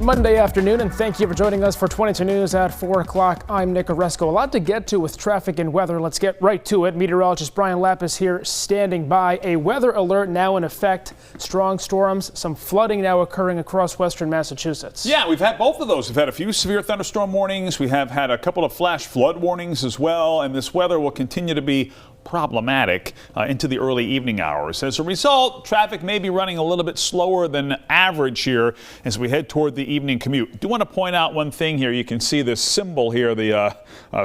Monday afternoon, and thank you for joining us for 22 News at 4 o'clock. I'm Nick Oresco. A lot to get to with traffic and weather. Let's get right to it. Meteorologist Brian Lapis here standing by. A weather alert now in effect. Strong storms, some flooding now occurring across western Massachusetts. Yeah, we've had both of those. We've had a few severe thunderstorm warnings. We have had a couple of flash flood warnings as well, and this weather will continue to be problematic into the early evening hours. As a result, traffic may be running a little bit slower than average here as we head toward the evening commute. I do want to point out one thing here. You can see this symbol here, the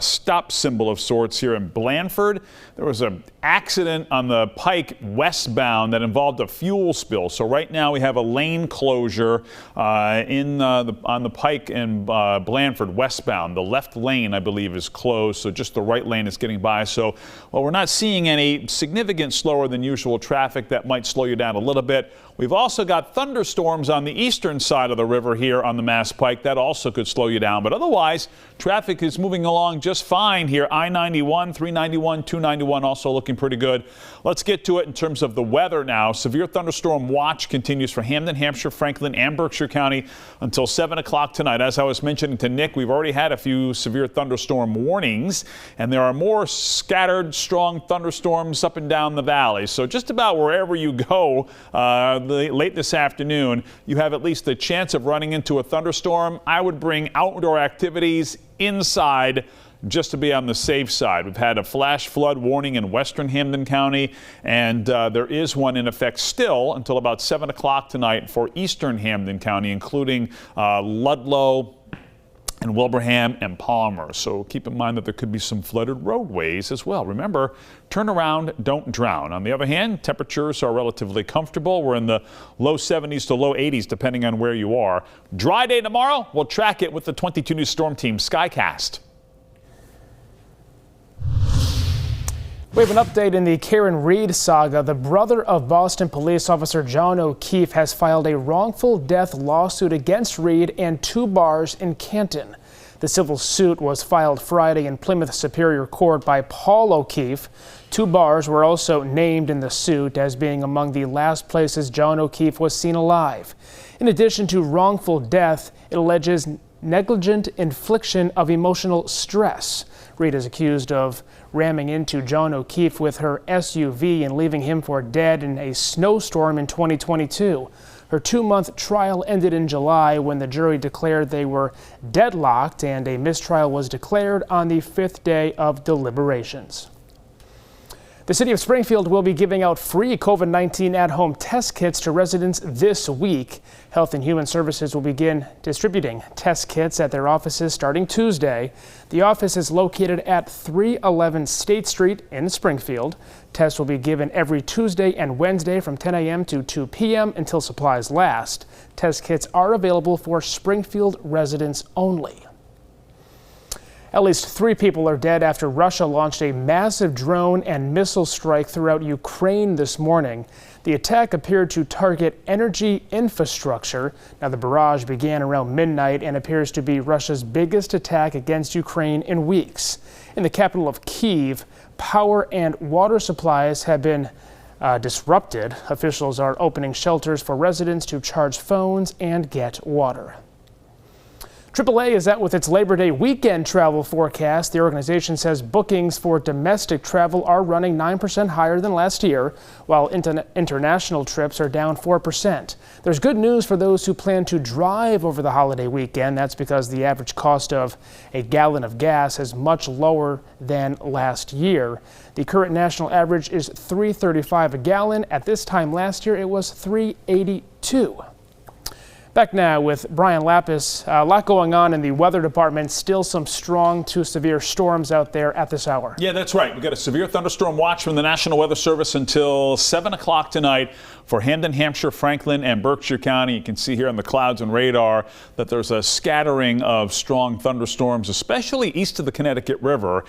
stop symbol of sorts here in Blandford. There was an accident on the Pike westbound that involved a fuel spill. So right now we have a lane closure on the Pike in Blandford westbound. The left lane, I believe, is closed, so just the right lane is getting by. So while we're not seeing any significant slower than usual traffic, that might slow you down a little bit. We've also got thunderstorms on the eastern side of the river here on the Mass Pike. That also could slow you down. But otherwise, traffic is moving along just fine here. I-91, 391, 291 also looking pretty good. Let's get to it in terms of the weather now. Severe thunderstorm watch continues for Hamden, Hampshire, Franklin, and Berkshire County until 7 o'clock tonight. As I was mentioning to Nick, we've already had a few severe thunderstorm warnings, and there are more scattered, strong thunderstorms up and down the valley. So just about wherever you go late this afternoon, you have at least the chance of running into a thunderstorm. I would bring outdoor activities inside just to be on the safe side. We've had a flash flood warning in western Hamden County, and there is one in effect still until about 7 o'clock tonight for eastern Hamden County, including Ludlow and Wilbraham and Palmer. So keep in mind that there could be some flooded roadways as well. Remember, turn around, don't drown. On the other hand, temperatures are relatively comfortable. We're in the low 70s to low 80s depending on where you are. Dry day tomorrow. We'll track it with the 22 News Storm Team Skycast. We have an update in the Karen Reed saga. The brother of Boston police officer John O'Keefe has filed a wrongful death lawsuit against Reed and two bars in Canton. The civil suit was filed Friday in Plymouth Superior Court by Paul O'Keefe. Two bars were also named in the suit as being among the last places John O'Keefe was seen alive. In addition to wrongful death, it alleges negligent infliction of emotional stress. Reed is accused of ramming into John O'Keefe with her SUV and leaving him for dead in a snowstorm in 2022. Her 2-month trial ended in July when the jury declared they were deadlocked, and a mistrial was declared on the 5th day of deliberations. The city of Springfield will be giving out free COVID-19 at-home test kits to residents this week. Health and Human Services will begin distributing test kits at their offices starting Tuesday. The office is located at 311 State Street in Springfield. Tests will be given every Tuesday and Wednesday from 10 a.m. to 2 p.m. until supplies last. Test kits are available for Springfield residents only. At least 3 people are dead after Russia launched a massive drone and missile strike throughout Ukraine this morning. The attack appeared to target energy infrastructure. Now, the barrage began around midnight and appears to be Russia's biggest attack against Ukraine in weeks. In the capital of Kyiv, power and water supplies have been disrupted. Officials are opening shelters for residents to charge phones and get water. AAA is out with its Labor Day weekend travel forecast. The organization says bookings for domestic travel are running 9% higher than last year, while international trips are down 4%. There's good news for those who plan to drive over the holiday weekend. That's because the average cost of a gallon of gas is much lower than last year. The current national average is $3.35 a gallon. At this time last year, it was $3.82. Back now with Brian Lapis. A lot going on in the weather department. Still some strong to severe storms out there at this hour. Yeah, that's right. We've got a severe thunderstorm watch from the National Weather Service until 7 o'clock tonight for Hamden, Hampshire, Franklin, and Berkshire County. You can see here on the clouds and radar that there's a scattering of strong thunderstorms, especially east of the Connecticut River.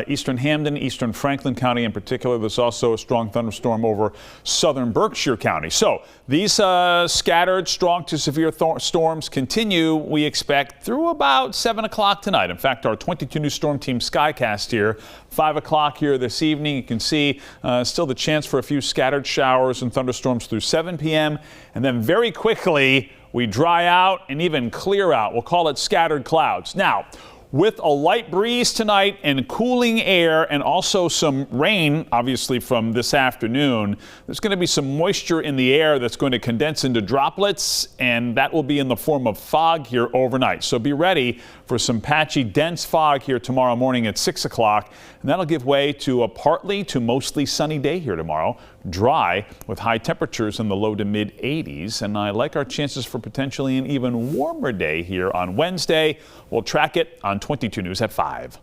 Eastern Hamden, eastern Franklin County in particular. There's also a strong thunderstorm over southern Berkshire County. So these scattered strong to severe storms continue, we expect, through about 7 o'clock tonight. In fact, our 22 News Storm Team Skycast here, 5 o'clock here this evening. You can see still the chance for a few scattered showers and thunderstorms through 7 p.m. And then very quickly, we dry out and even clear out. We'll call it scattered clouds. Now, with a light breeze tonight and cooling air and also some rain, obviously, from this afternoon, there's going to be some moisture in the air that's going to condense into droplets, and that will be in the form of fog here overnight. So be ready for some patchy, dense fog here tomorrow morning at 6 o'clock, and that'll give way to a partly to mostly sunny day here tomorrow. Dry with high temperatures in the low to mid 80s, and I like our chances for potentially an even warmer day here on Wednesday. We'll track it on 22 News at 5.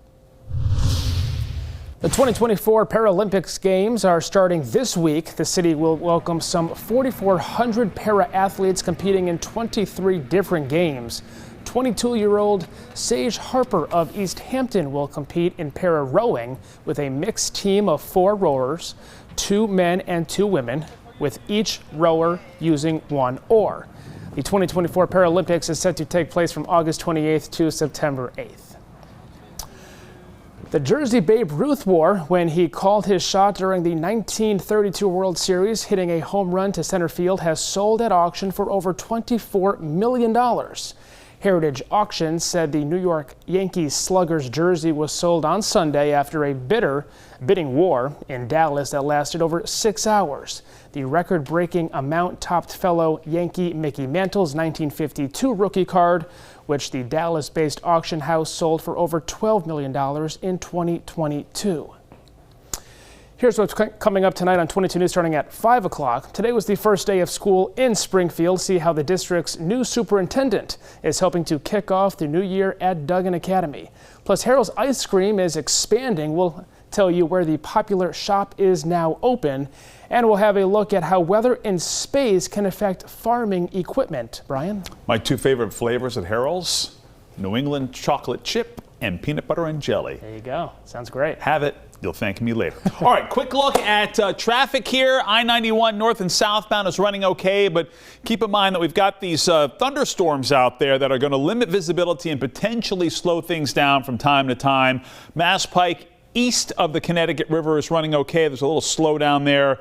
The 2024 Paralympics Games are starting this week. The city will welcome some 4,400 para-athletes competing in 23 different games. 22-year-old Sage Harper of East Hampton will compete in para-rowing with a mixed team of 4 rowers, 2 men and 2 women, with each rower using 1 oar. The 2024 Paralympics is set to take place from August 28th to September 8th. The Jersey Babe Ruth wore when he called his shot during the 1932 World Series, hitting a home run to center field, has sold at auction for over $24 million. Heritage Auctions said the New York Yankees slugger's jersey was sold on Sunday after a bidding war in Dallas that lasted over 6 hours. The record-breaking amount topped fellow Yankee Mickey Mantle's 1952 rookie card, which the Dallas-based auction house sold for over $12 million in 2022. Here's what's coming up tonight on 22 News starting at 5 o'clock. Today was the first day of school in Springfield. See how the district's new superintendent is helping to kick off the new year at Duggan Academy. Plus, Harold's Ice Cream is expanding. We'll tell you where the popular shop is now open. And we'll have a look at how weather in space can affect farming equipment. Brian? My 2 favorite flavors at Harold's, New England chocolate chip and peanut butter and jelly. There you go. Sounds great. Have it. You'll thank me later. All right, quick look at traffic here. I-91 north and southbound is running okay, but keep in mind that we've got these thunderstorms out there that are going to limit visibility and potentially slow things down from time to time. Mass Pike east of the Connecticut River is running okay. There's a little slowdown there.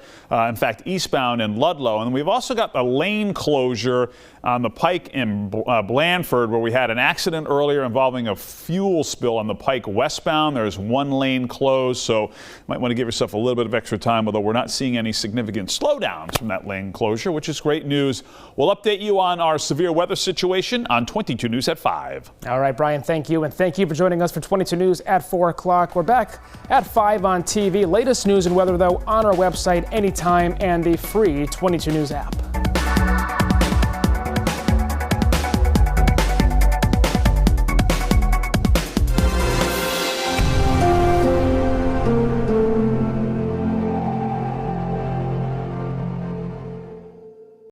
In fact, eastbound in Ludlow. And we've also got the lane closure on the Pike in Blandford, where we had an accident earlier involving a fuel spill on the Pike westbound. There's 1 lane closed, so you might want to give yourself a little bit of extra time, although we're not seeing any significant slowdowns from that lane closure, which is great news. We'll update you on our severe weather situation on 22 News at 5. All right, Brian, thank you. And thank you for joining us for 22 News at 4 o'clock. We're back at 5 on TV. Latest news and weather, though, on our website anytime and the free 22 News app.